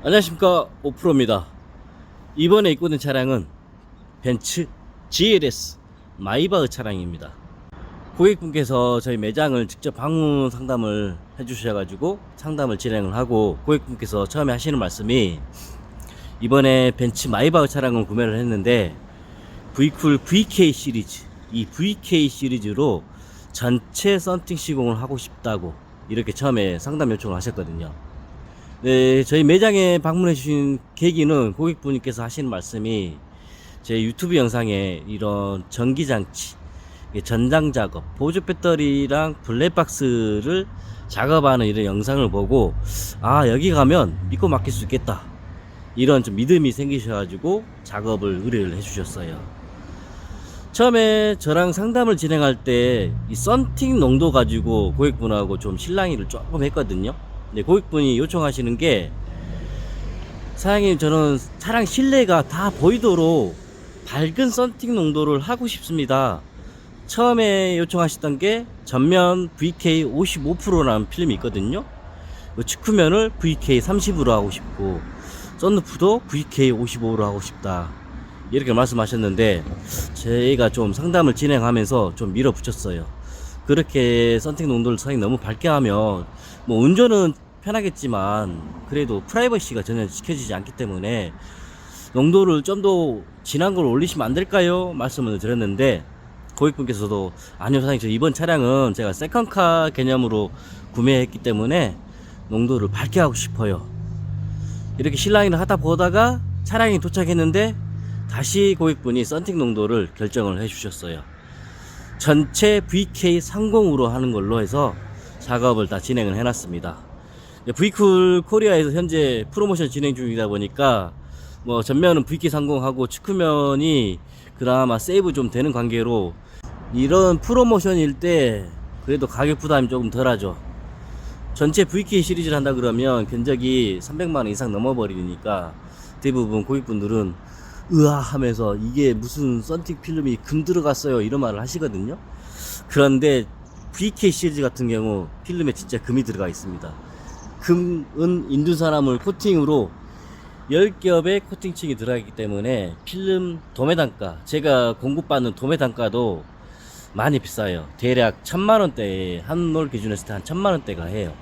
안녕하십니까, 오프로입니다. 이번에 입고된 차량은 벤츠 GLS 마이바흐 차량입니다. 고객분께서 저희 매장을 직접 방문 상담을 해주셔가지고 상담을 진행을 하고, 고객분께서 처음에 하시는 말씀이 이번에 벤츠 마이바흐 차량을 구매를 했는데 V쿨 VK 시리즈, 이 VK 시리즈로 전체 썬팅 시공을 하고 싶다고 이렇게 처음에 상담 요청을 하셨거든요. 네, 저희 매장에 방문해 주신 계기는 고객분께서 하시는 말씀이 제 유튜브 영상에 이런 전기장치, 전장 작업, 보조 배터리랑 블랙박스를 작업하는 이런 영상을 보고, 아, 여기 가면 믿고 맡길 수 있겠다, 이런 좀 믿음이 생기셔가지고 작업을 의뢰를 해주셨어요. 처음에 저랑 상담을 진행할 때 이 썬팅 농도 가지고 고객분하고 좀 실랑이를 조금 했거든요. 네, 고객분이 요청하시는 게, 사장님, 저는 차량 실내가 다 보이도록 밝은 썬팅 농도를 하고 싶습니다. 처음에 요청하셨던 게 전면 VK 55%라는 필름이 있거든요. 측후면을 VK 30으로 하고 싶고 썬루프도 VK 55로 하고 싶다, 이렇게 말씀하셨는데, 저희가 좀 상담을 진행하면서 좀 밀어붙였어요. 그렇게 썬팅 농도를 사장님 너무 밝게 하면 뭐 운전은 편하겠지만 그래도 프라이버시가 전혀 지켜지지 않기 때문에 농도를 좀 더 진한 걸 올리시면 안 될까요? 말씀을 드렸는데, 고객분께서도 아니요 사장님, 저 이번 차량은 제가 세컨카 개념으로 구매했기 때문에 농도를 밝게 하고 싶어요, 이렇게 실랑이를 하다 보다가 차량이 도착했는데 다시 고객분이 썬팅 농도를 결정을 해 주셨어요. 전체 VK30으로 하는 걸로 해서 작업을 다 진행을 해놨습니다. V쿨 코리아에서 현재 프로모션 진행 중이다 보니까 뭐 전면은 VK30 하고 측후면이 그나마 세이브 좀 되는 관계로 이런 프로모션일 때 그래도 가격 부담이 조금 덜하죠. 전체 VK 시리즈를 한다 그러면 견적이 300만원 이상 넘어버리니까 대부분 고객분들은 으아 하면서 이게 무슨 썬팅 필름이 금 들어갔어요, 이런 말을 하시거든요. 그런데 VK 시리즈 같은 경우 필름에 진짜 금이 들어가 있습니다. 금은 인두산화물 코팅으로 10겹의 코팅층이 들어가기 때문에 필름 도매 단가, 제가 공급받는 도매 단가도 많이 비싸요. 대략 1000만원대에, 한롤 기준에서 한 1000만원대가 해요.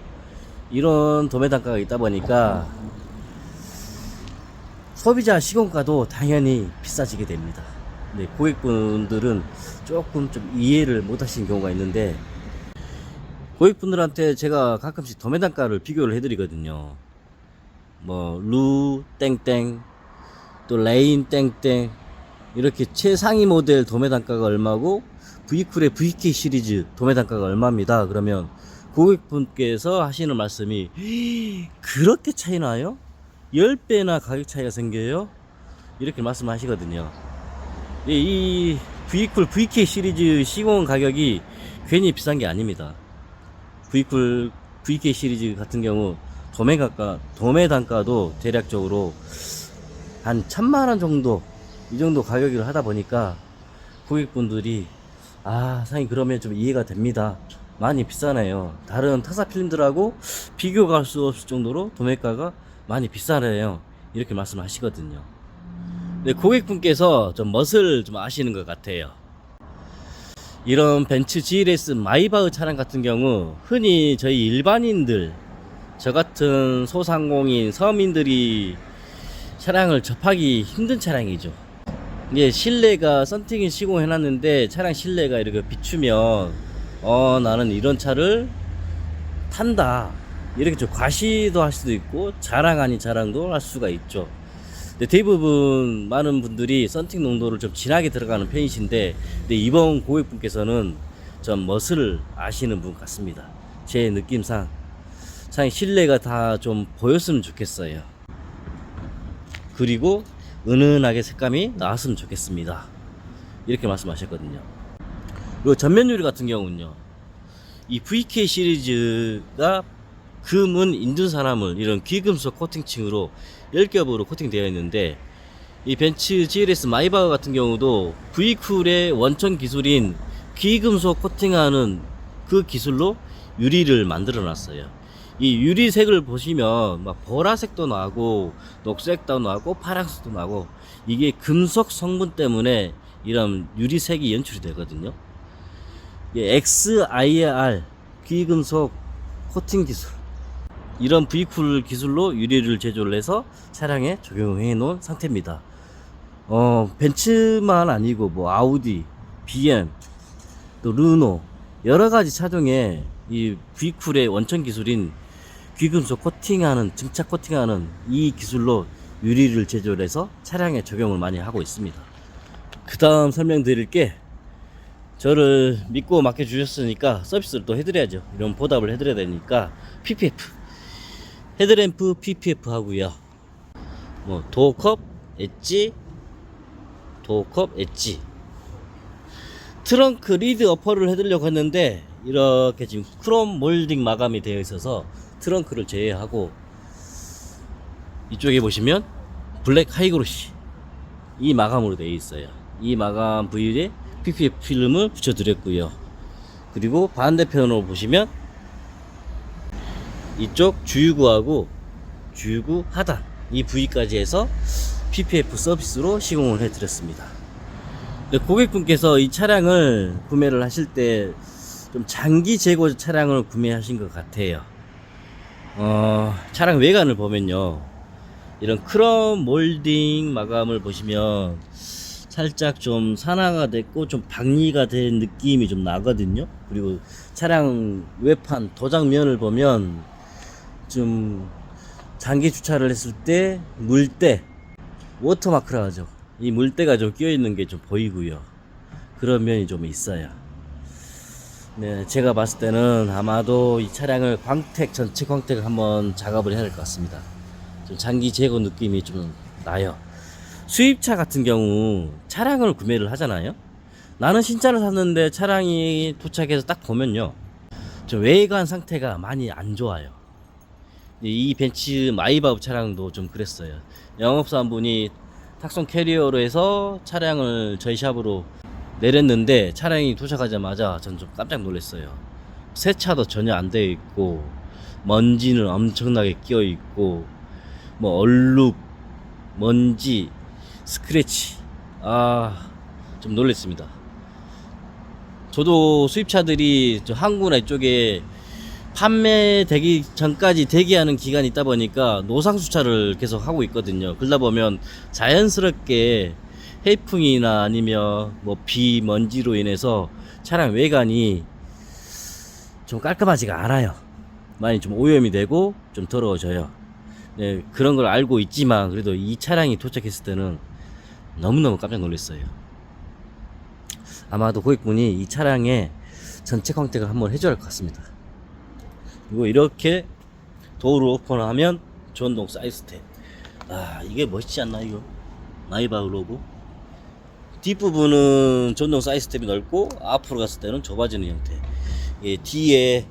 이런 도매 단가가 있다 보니까 소비자 시공가도 당연히 비싸지게 됩니다. 네, 고객분들은 조금 좀 이해를 못 하시는 경우가 있는데, 고객분들한테 제가 가끔씩 도매 단가를 비교를 해드리거든요. 뭐 루 땡땡, 또 레인 땡땡, 이렇게 최상위 모델 도매 단가가 얼마고 V쿨의 VK 시리즈 도매 단가가 얼마입니다. 그러면 고객분께서 하시는 말씀이, 그렇게 차이 나요? 10배나 가격 차이가 생겨요? 이렇게 말씀하시거든요. 이 V쿨 VK 시리즈 시공 가격이 괜히 비싼 게 아닙니다. V쿨 VK 시리즈 같은 경우 도매 단가도 대략적으로 한 1000만원 정도, 이 정도 가격을 하다 보니까 고객분들이, 아, 사장님, 그러면 좀 이해가 됩니다, 많이 비싸네요, 다른 타사 필름들하고 비교가 할 수 없을 정도로 도매가가 많이 비싸네요, 이렇게 말씀하시거든요. 네, 고객분께서 좀 멋을 좀 아시는 것 같아요. 이런 벤츠 GLS 마이바흐 차량 같은 경우 흔히 저희 일반인들, 저 같은 소상공인 서민들이 차량을 접하기 힘든 차량이죠. 이게 실내가 썬팅을 시공해놨는데 차량 실내가 이렇게 비추면 나는 이런 차를 탄다, 이렇게 좀 과시도 할 수도 있고 자랑 아닌 자랑도 할 수가 있죠. 근데 대부분 많은 분들이 썬팅 농도를 좀 진하게 들어가는 편이신데, 근데 이번 고객분께서는 좀 멋을 아시는 분 같습니다. 제 느낌상 참 실내가 다 좀 보였으면 좋겠어요. 그리고 은은하게 색감이 나왔으면 좋겠습니다, 이렇게 말씀하셨거든요. 그리고 전면 유리 같은 경우는요, 이 VK 시리즈가 금은 인두산화물, 이런 귀금속 코팅층으로 10겹으로 코팅되어 있는데, 이 벤츠 GLS 마이바흐 같은 경우도 V쿨의 원천 기술인 귀금속 코팅하는 그 기술로 유리를 만들어 놨어요. 이 유리색을 보시면 막 보라색도 나고 녹색도 나고 파란색도 나고 이게 금속 성분 때문에 이런 유리색이 연출이 되거든요. XIR 귀금속 코팅 기술, 이런 V쿨 기술로 유리를 제조를 해서 차량에 적용해 놓은 상태입니다. 벤츠만 아니고 뭐 아우디, BM, 또 르노 여러가지 차종에 이 V쿨의 원천 기술인 귀금속 코팅하는, 증착 코팅하는 이 기술로 유리를 제조를 해서 차량에 적용을 많이 하고 있습니다. 그 다음 설명드릴 게, 저를 믿고 맡겨주셨으니까 서비스를 또 해드려야죠. 이런 보답을 해드려야 되니까 PPF, 헤드램프 PPF 하고요. 뭐 도어컵, 엣지, 도어컵, 엣지, 트렁크 리드 어퍼를 해드리려고 했는데 이렇게 지금 크롬 몰딩 마감이 되어 있어서 트렁크를 제외하고, 이쪽에 보시면 블랙 하이그로시 이 마감으로 되어 있어요. 이 마감 부위에 PPF 필름을 붙여 드렸고요. 그리고 반대편으로 보시면 이쪽 주유구하고 주유구 하단 이 부위까지 해서 PPF 서비스로 시공을 해 드렸습니다. 고객분께서 이 차량을 구매를 하실 때 좀 장기 재고 차량을 구매하신 것 같아요. 차량 외관을 보면요, 이런 크롬 몰딩 마감을 보시면 살짝 좀 산화가 됐고 좀 박리가 된 느낌이 좀 나거든요. 그리고 차량 외판 도장면을 보면 좀 장기 주차를 했을 때 물때, 워터마크라 하죠. 이 물때가 좀 끼어 있는 게 좀 보이고요. 그런 면이 좀 있어요. 네, 제가 봤을 때는 아마도 이 차량을 광택, 전체 광택을 한번 작업을 해야 될 것 같습니다. 좀 장기 재고 느낌이 좀 나요. 수입차 같은 경우 차량을 구매를 하잖아요. 나는 신차를 샀는데 차량이 도착해서 딱 보면요, 좀 외관 상태가 많이 안 좋아요. 이 벤츠 마이바흐 차량도 좀 그랬어요. 영업사원분이 탁송 캐리어로 해서 차량을 저희 샵으로 내렸는데 차량이 도착하자마자 전 좀 깜짝 놀랐어요. 세차도 전혀 안 되어 있고, 먼지는 엄청나게 끼어 있고, 뭐 얼룩, 먼지, 스크래치, 좀 놀랐습니다. 저도 수입차들이 저 항구나 이쪽에 판매되기 전까지 대기하는 기간이 있다 보니까 노상수차를 계속 하고 있거든요. 그러다 보면 자연스럽게 해풍이나 아니면 뭐 비, 먼지로 인해서 차량 외관이 좀 깔끔하지가 않아요. 많이 좀 오염이 되고 좀 더러워져요. 네, 그런 걸 알고 있지만 그래도 이 차량이 도착했을 때는 너무너무 깜짝 놀랐어요. 아마도 고객분이 이 차량에 전체 광택을 한번 해줘야 할 것 같습니다. 그리고 이렇게 도어를 오픈하면 전동 사이드스텝, 이게 멋있지 않나 이거? 마이바흐 로고. 뒷부분은 전동 사이드스텝이 넓고 앞으로 갔을 때는 좁아지는 형태. 뒤에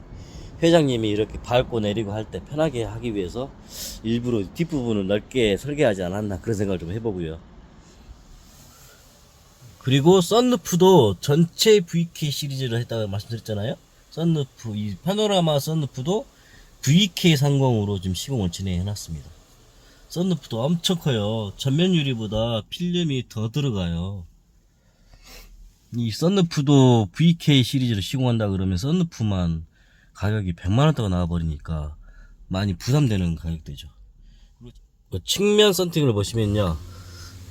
회장님이 이렇게 밟고 내리고 할 때 편하게 하기 위해서 일부러 뒷부분을 넓게 설계하지 않았나, 그런 생각을 좀 해보고요. 그리고 썬루프도 전체 VK 시리즈를 했다고 말씀드렸잖아요. 썬루프, 이 파노라마 썬루프도 VK30으로 지금 시공을 진행해 놨습니다. 썬루프도 엄청 커요. 전면 유리보다 필름이 더 들어가요. 이 썬루프도 VK 시리즈를 시공한다 그러면 썬루프만 가격이 100만원대가 나와버리니까 많이 부담되는 가격대죠. 측면 썬팅을 보시면요,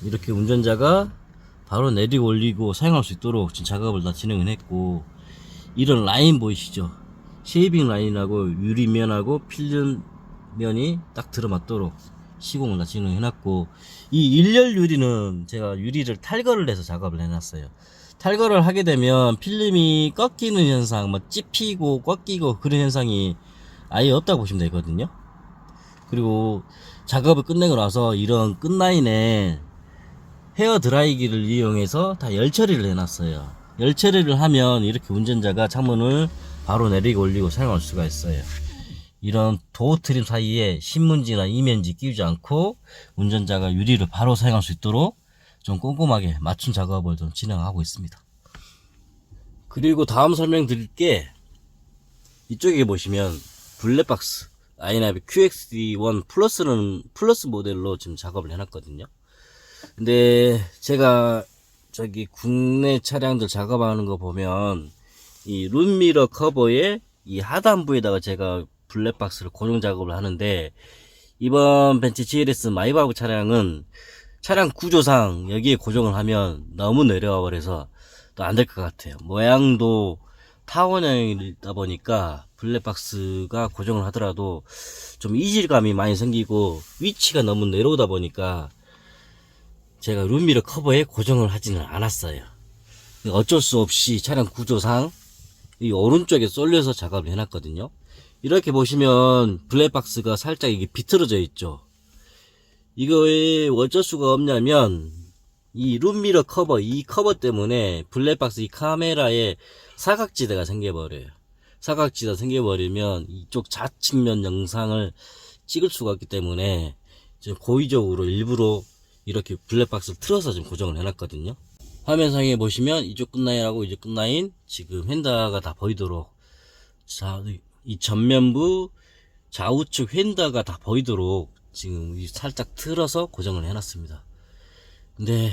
이렇게 운전자가 바로 내리고 올리고 사용할 수 있도록 지금 작업을 다 진행을 했고, 이런 라인 보이시죠? 쉐이빙 라인하고 유리면하고 필름면이 딱 들어맞도록 시공을 다 진행해 놨고, 이 일렬 유리는 제가 유리를 탈거를 해서 작업을 해놨어요. 탈거를 하게 되면 필름이 꺾이는 현상, 뭐 찝히고 꺾이고 그런 현상이 아예 없다고 보시면 되거든요. 그리고 작업을 끝내고 나서 이런 끝라인에 헤어 드라이기를 이용해서 다 열 처리를 해놨어요. 열 처리를 하면 이렇게 운전자가 창문을 바로 내리고 올리고 사용할 수가 있어요. 이런 도어 트림 사이에 신문지나 이면지 끼우지 않고 운전자가 유리를 바로 사용할 수 있도록 좀 꼼꼼하게 맞춤 작업을 좀 진행하고 있습니다. 그리고 다음 설명드릴 게, 이쪽에 보시면 블랙박스 아이나비 QXD1 플러스 모델로 지금 작업을 해놨거든요. 근데 제가 저기 국내 차량들 작업하는 거 보면 이 룸미러 커버에 이 하단부에다가 제가 블랙박스를 고정 작업을 하는데, 이번 벤츠 GLS 마이바흐 차량은 차량 구조상 여기에 고정을 하면 너무 내려와 버려서 또 안 될 것 같아요. 모양도 타원형이다 보니까 블랙박스가 고정을 하더라도 좀 이질감이 많이 생기고 위치가 너무 내려오다 보니까 제가 룸미러 커버에 고정을 하지는 않았어요. 어쩔 수 없이 차량 구조상 이 오른쪽에 쏠려서 작업을 해놨거든요. 이렇게 보시면 블랙박스가 살짝 이게 비틀어져 있죠. 이거에 어쩔 수가 없냐면 이 룸미러 커버, 이 커버 때문에 블랙박스 이 카메라에 사각지대가 생겨버려요. 사각지대가 생겨버리면 이쪽 좌측면 영상을 찍을 수가 없기 때문에 지금 고의적으로 일부러 이렇게 블랙박스를 틀어서 지금 고정을 해놨거든요. 화면상에 보시면 이쪽 끝라인하고 이쪽 끝라인 지금 휀다가 다 보이도록, 자, 이 전면부 좌우측 휀다가 다 보이도록 지금 살짝 틀어서 고정을 해놨습니다. 근데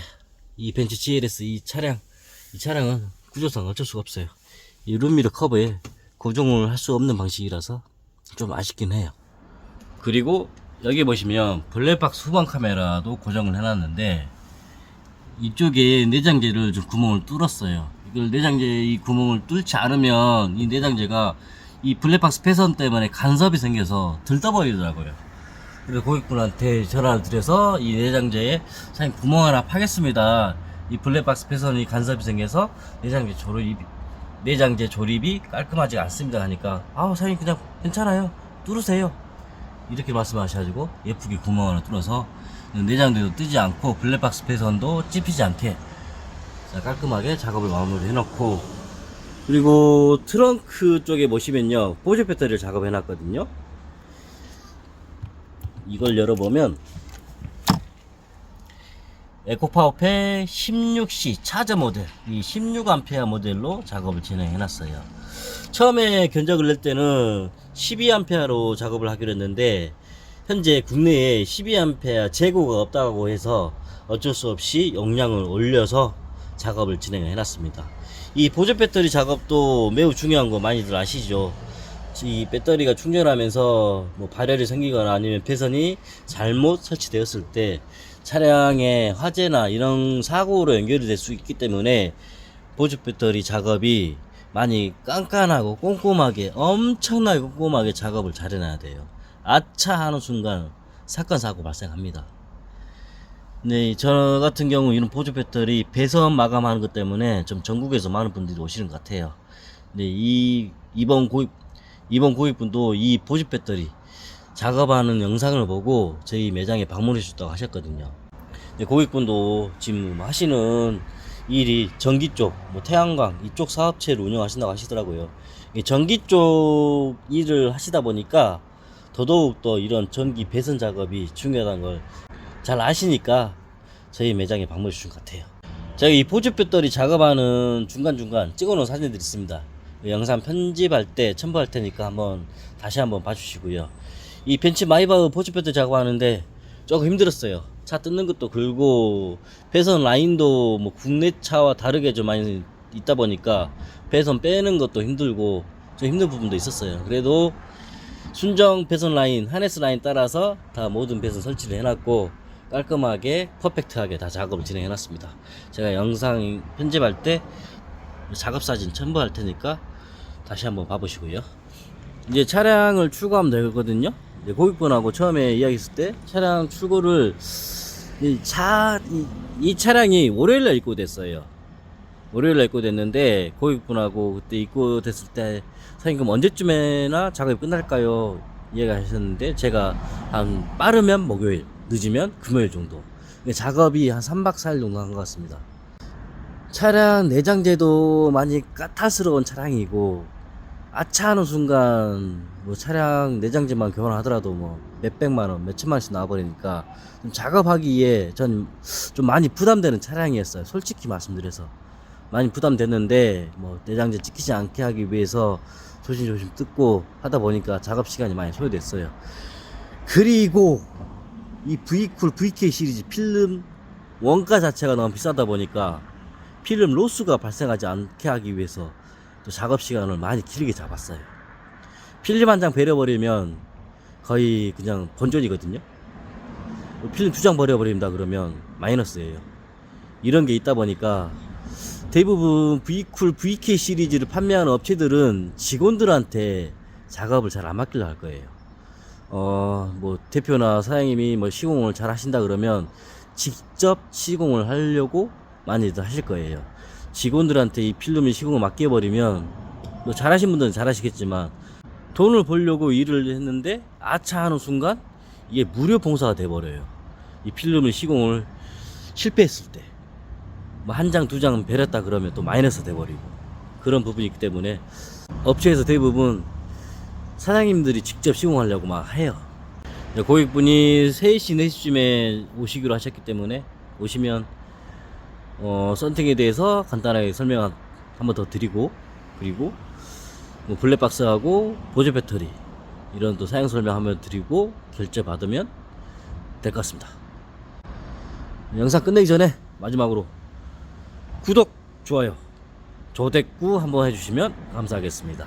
이 벤츠 GLS 이 차량은 구조상 어쩔 수가 없어요. 이 룸미러 커버에 고정을 할 수 없는 방식이라서 좀 아쉽긴 해요. 그리고 여기 보시면 블랙박스 후방 카메라도 고정을 해놨는데, 이쪽에 내장재를 좀 구멍을 뚫었어요. 이걸 내장재 이 구멍을 뚫지 않으면 이 내장재가 이 블랙박스 패선 때문에 간섭이 생겨서 들떠버리더라고요. 그래서 고객분한테 전화를 드려서 이 내장재에 사장님 구멍 하나 파겠습니다. 이 블랙박스 패선이 간섭이 생겨서 내장재 조립이 깔끔하지 않습니다 하니까, 아우 사장님 그냥 괜찮아요, 뚫으세요, 이렇게 말씀하셔가지고 예쁘게 구멍 하나 뚫어서 내장재도 뜨지 않고 블랙박스 패선도 찝히지 않게 깔끔하게 작업을 마무리 해놓고, 그리고 트렁크 쪽에 보시면요 보조 배터리를 작업해 놨거든요. 이걸 열어보면 에코파워팩 16C 차저 모델, 이 16A 모델로 작업을 진행해 놨어요. 처음에 견적을 낼 때는 12A로 작업을 하기로 했는데, 현재 국내에 12A 재고가 없다고 해서 어쩔 수 없이 용량을 올려서 작업을 진행해 놨습니다. 이 보조 배터리 작업도 매우 중요한 거 많이들 아시죠? 이 배터리가 충전하면서 뭐 발열이 생기거나 아니면 배선이 잘못 설치되었을 때 차량의 화재나 이런 사고로 연결이 될 수 있기 때문에 보조 배터리 작업이 많이 깐깐하고 꼼꼼하게, 엄청나게 꼼꼼하게 작업을 잘 해놔야 돼요. 아차 하는 순간 사건 사고 발생합니다. 네, 저 같은 경우 이런 보조 배터리 배선 마감하는 것 때문에 좀 전국에서 많은 분들이 오시는 것 같아요. 네, 이번 고객분도 이 보조 배터리 작업하는 영상을 보고 저희 매장에 방문해 주셨다고 하셨거든요. 네, 고객분도 지금 하시는 일이 전기 쪽, 뭐 태양광 이쪽 사업체를 운영하신다고 하시더라고요. 전기 쪽 일을 하시다 보니까 더더욱 더 이런 전기 배선 작업이 중요하다는 걸 잘 아시니까 저희 매장에 방문해 주신 것 같아요. 제가 이 보조 배터리 작업하는 중간중간 찍어 놓은 사진들이 있습니다. 영상 편집할 때 첨부할 테니까 다시 한번 봐주시고요. 이 벤츠 마이바흐 보조 배터리 작업하는데 조금 힘들었어요. 차 뜯는 것도 길고 배선 라인도 뭐 국내 차와 다르게 좀 많이 있다 보니까 배선 빼는 것도 힘들고 좀 힘든 부분도 있었어요. 그래도 순정 배선 라인, 하네스 라인 따라서 다 모든 배선 설치를 해놨고 깔끔하게 퍼펙트하게 다 작업을 진행해 놨습니다. 제가 영상 편집할 때 작업 사진 첨부할 테니까 다시 한번 봐보시고요. 이제 차량을 출고하면 되거든요. 이제 고객분하고 처음에 이야기했을 때 차량 출고를 이 차량이 월요일날 입고됐어요. 월요일날 입고됐는데 고객분하고 그때 입고됐을 때 사장님 그럼 언제쯤에나 작업이 끝날까요? 이야기하셨는데 제가 한 빠르면 목요일, 늦으면 금요일 정도, 작업이 한 3박 4일 정도 한 것 같습니다. 차량 내장재도 많이 까탈스러운 차량이고, 아차하는 순간 뭐 차량 내장재만 교환하더라도 뭐 몇백만원, 몇천만원씩 나와버리니까 좀 작업하기에 전 좀 많이 부담되는 차량이었어요. 솔직히 말씀드려서 많이 부담됐는데, 뭐 내장재 찍히지 않게 하기 위해서 조심조심 뜯고 하다 보니까 작업 시간이 많이 소요됐어요. 그리고 이 V쿨 VK 시리즈 필름 원가 자체가 너무 비싸다 보니까 필름 로스가 발생하지 않게 하기 위해서 또 작업 시간을 많이 길게 잡았어요. 필름 한 장 버려버리면 거의 그냥 본전이거든요. 필름 2장 버려버린다 그러면 마이너스예요. 이런 게 있다 보니까 대부분 V쿨 VK 시리즈를 판매하는 업체들은 직원들한테 작업을 잘 안 맡기려 할 거예요. 뭐 대표나 사장님이 뭐 시공을 잘 하신다 그러면 직접 시공을 하려고 많이들 하실 거예요. 직원들한테 이 필름을 시공을 맡겨버리면 뭐 잘하신 분들은 잘하시겠지만 돈을 벌려고 일을 했는데 아차 하는 순간 이게 무료 봉사가 돼버려요. 이 필름을 시공을 실패했을 때 뭐 한 장, 2장 베렸다 그러면 또 마이너스 돼버리고 그런 부분이 있기 때문에 업체에서 대부분 사장님들이 직접 시공하려고 막 해요. 고객분이 3시, 4시쯤에 오시기로 하셨기 때문에 오시면 썬팅에 대해서 간단하게 설명 한번 더 드리고, 그리고 뭐 블랙박스하고 보조 배터리 이런 또 사용 설명 한번 드리고 결제 받으면 될 것 같습니다. 영상 끝내기 전에 마지막으로 구독, 좋아요, 조댓구 한번 해주시면 감사하겠습니다.